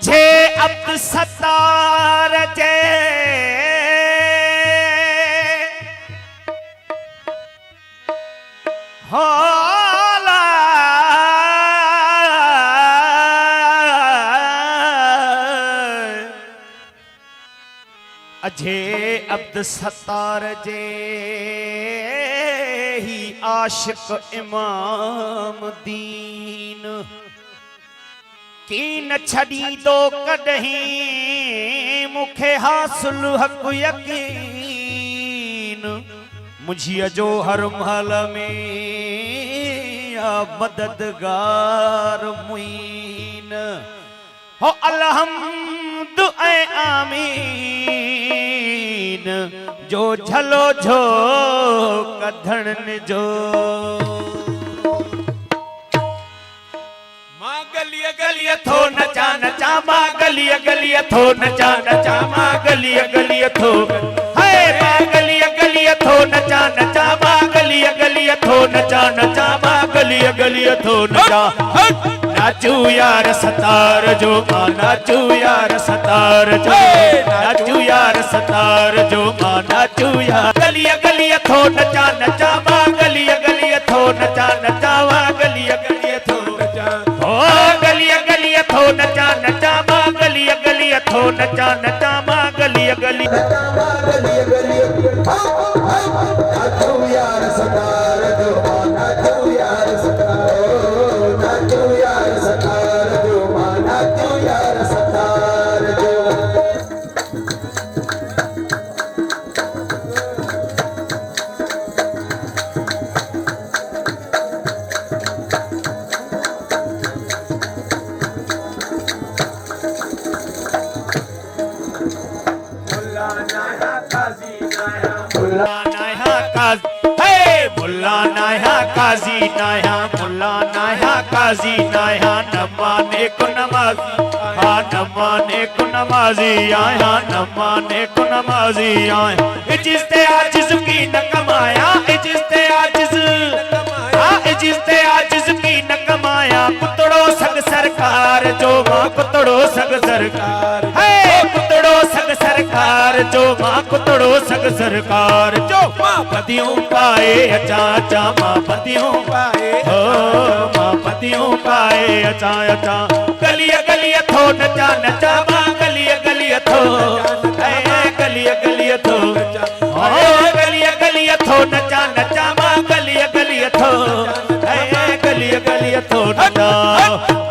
अझे अब्द सत्तार जे होला अझे अब्द सत्तार जे ही आशिक इमाम दीन की न छड़ी दो कदहीं मुखे हासिल हक यकीन मुझिया जो हर महल में या मददगार मुईन हो अलहम्द ए आमीन जो झलो झो कधण जो गलिया थो नचा नचा मां गलिया गलिया थो नचा नचा मां गलिया गलिया थो हाय मां गलिया थो नचा नचा मां गलिया थो नचा नचा मां गलिया थो नचा नाचू यार सतार जो मां नाचू यार सतार जो नाचू यार सतार जो मां नाचू यार गलिया थो नचा नचा मां गलिया थो नचा नचा मां गलिया थो नचा ओ गलिया थो नचा नचा मां गलिया थो नचा नचा मां गलिया नाचू यार सतार जो मां नाचू यार सतार जो मां नाचू यार सतार जो मुल्ला नाया काजी नाया मुल्ला नाया काजी नाया न माने को नमाजी हाँ न माने को नमाजी आया न माने को नमाजी आया इजिस्ते आजिज की न कमाया इजिस्ते आजिज हाँ इजिस्ते आजिज की न कमाया कुतड़ो सग सरकार जो माँ कुतड़ो सग सरकार है कुतड़ो सग सरकार जो माँ कुतड़ो सग सरकार जो माँ पतियों पाए अचा अचा माँ पतियों पाए हो माँ पतियों पाए अचा अचा गलिया थो नचा नचा माँ गलिया थो गलिया थो गलिया थो नचा नचा माँ गलिया थो गलिया थो नचा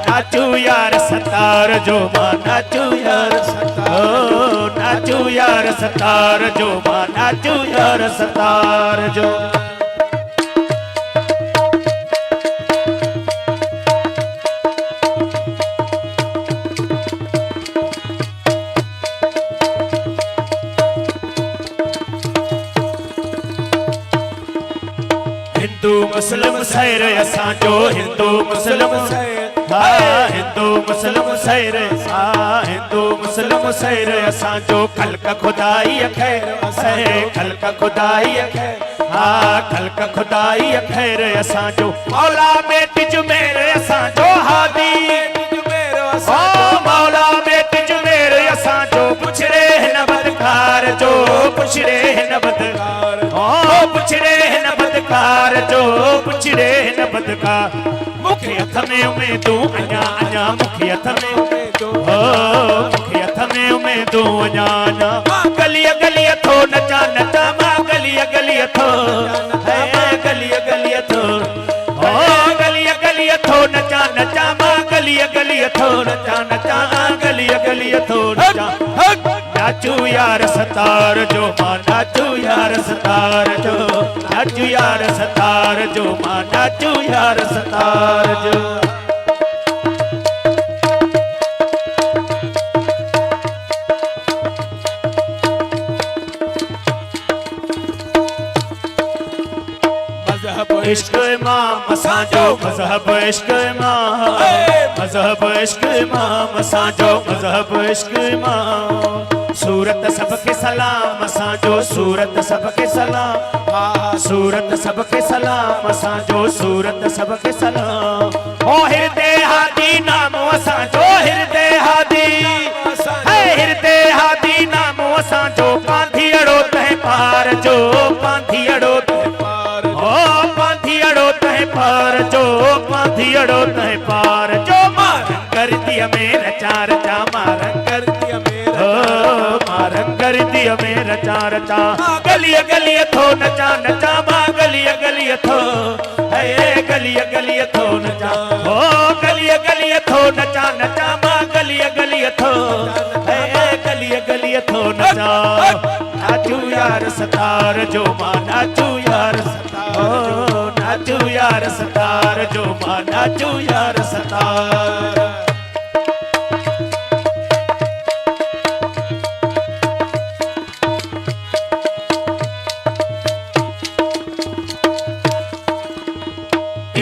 नाचू यार सतार जो माँ नाचू यार सतार नाचू यार सतार जो माँ नाचू यार सतार जो हिंदू मुस्लिम सैर असां जो हिंदू मुस्लिम हाँ हिंदू मुस्लिम सैर हिंदू मुस्लिम सैर असां जो खल्क खुदाई खैर खल्क खुदाई खैर हाँ खल्क खुदाई खैर असां जो मौला बेट जुमेर असां जो हादी मौला बेट जुमेर असां जो पुछड़े न बदकार जो पुछड़े न बदकार पुछड़े न बदकार जो पुछड़े न बदकार मुखे हथ में उमेदू अञा अञा मुखे हथ में उमेदू मुखे हथ में उमेदू अञा अञा गलिया थो नचा नचा मां गलिया थो गलिया थो गलिया थो नचा नचा मां गलिया थो नचा नचा गलिया थो नचा नाचू यार सतार जो मां नाचू यार सतार जो नाचू यार सतार जो मां नाचू यार सतार जो मजहब इश्क इमाम, मजहब इश्क इमाम असांजो, मजहब इश्क इमाम। सूरत सबके सलाम असांजो, सूरत सबके सलाम, सूरत सबके सलाम असांजो, सूरत सबके सलाम। ओ हिरदे हादी नाम असांजो, हिरदे हादी, हिरदे हादी नाम असांजो। पांधियड़ो तह पार जो, पांधियड़ो तह पार, ओ पांधियड़ो तह पार जो, पांधियड़ो तह पार जो। मारंग कर दिया मेरा चार चा, मारंग कर दिया मेरा, मारंग कर दिया मेरा चार चा। गलिया गलिया थो नचा नचा, माँ गलिया गलिया थो, है गलिया गलिया थो नचा, ओ गलिया गलिया थो नचा नचा, माँ गलिया गलिया थो, है गलिया गलिया थो नचा। नाचू यार सतार जो माँ, नाचू यार सतार, नाचू यार सतार जो माँ, नाचू यार सतार।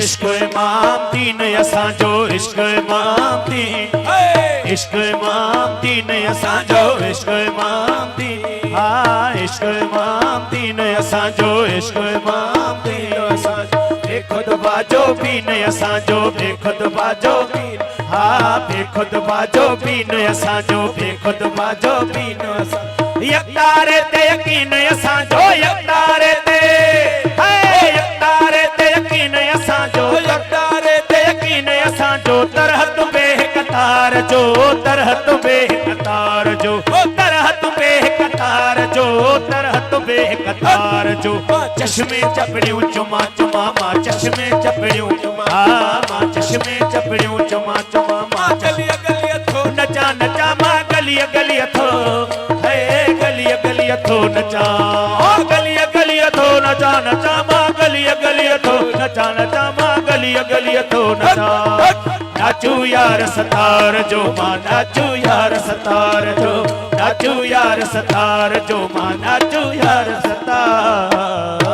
इश्क इमाम दीन असांजो, इश्क इमाम दीन, इश्क इमाम दीन असांजो, इश्क इमाम दीन, हाँ इश्क इमाम दीन असांजो, इश्क इमाम दीन असांजो। बेखुद बाजो बीन असांजो, बेखुद बाजो बीन, हाँ बेखुद बाजो बीन असांजो, बेखुद बाजो बीन असांजो। यकतारे ते यकीन असांजो, यकतारे ते, यकतारे ते यकीन असांजो, यकतारे ते यकीन असांजो। तरहत बेकतार जो, तरहत बेकतार जो, तरहत बेकतार जो, तरहत बेकतार जो। चश्मे चपड़ियों चुमा चुमा माँ, चश्मे चपड़ियों चुमा, माँ चश्मे चपड़ियों चुमा चुमा, माँ गलिया गलिया थो नचा नचा, माँ गलिया गलिया थो, है गलिया गलिया थो नचा, गलिया गलिया थो नचा नचा, माँ गलिया गलिया थो नचा नचा, माँ गलिया गलिया थो नचा। नाचू यार सतार जो माँ, नाचू यार सतार जो, नाचू यार सतार जो माँ, नाचू यार सतार।